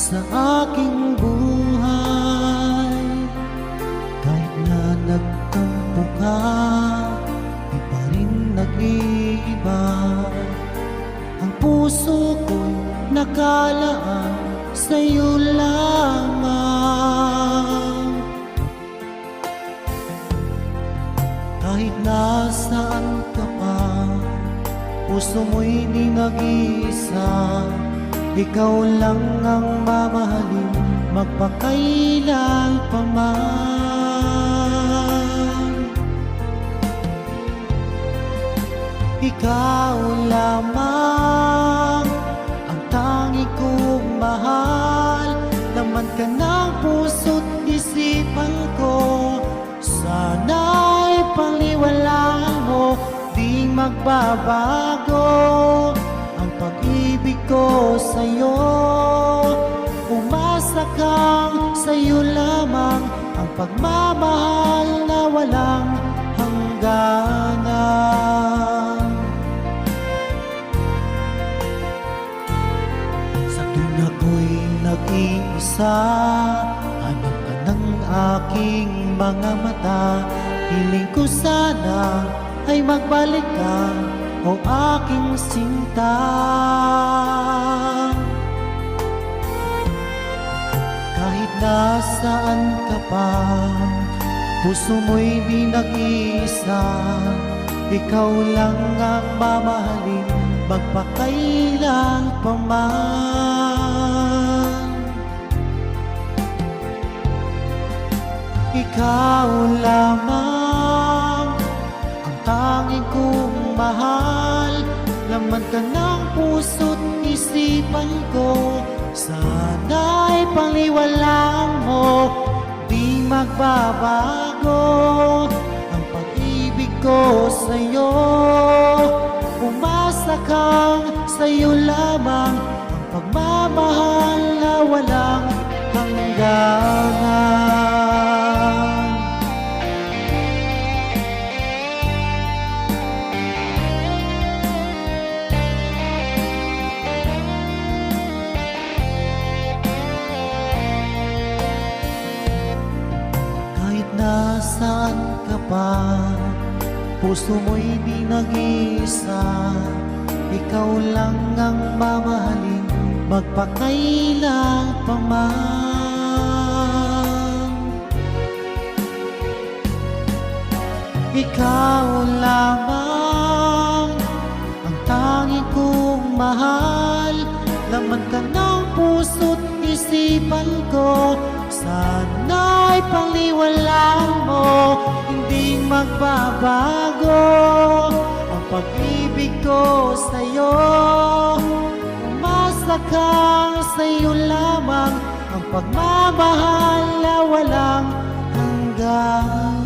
sa aking buhay. Kahit na nagtampo ka, di pa rin nag-iiba. Ang puso ko'y nakalaan sa'yo lamang. Kahit nasaan ka pa, puso mo'y di nag-iisa. Ikaw lang ang mamahalin, magpakailan pa man. Ikaw lamang ang tangi kong mahal. Laman ka ng puso't isipan ko. Sana'y paniwalaan mo, di magbabago ang pag-ibig ko sa'yo. Umasa kang sa'yo lamang ang pagmamahal na walang hangganan. Sa tuwing ako'y nag-iisa, hanap ka ng aking mga mata. Hiling ko sana ay magbalik ka, o aking sinta. Kahit nasaan ka pa, puso mo'y di nag-iisa. Ikaw lang ang mamahalin, magpakailan pa man. Ikaw lamang ang tanging kong mahal. Laman ka ng puso't isipan ko. Sana'y paniwalaan mo, di magbabago ang pag-ibig ko sa'yo. Umasa kang sa'yo lamang ang pagmamahal na walang hangganan. Nasaan ka pa, puso mo'y di nag-iisa. Ikaw lang ang mamahalin, magpakailan pa man. Ikaw lamang ang tanging kong mahal. Laman ka ng puso't isipan ko. Sana'y paniwalaan mo, hindi magbabago ang pag-ibig ko sa'yo. Umasa kang sa'yo lamang ang pagmamahal na walang hanggan.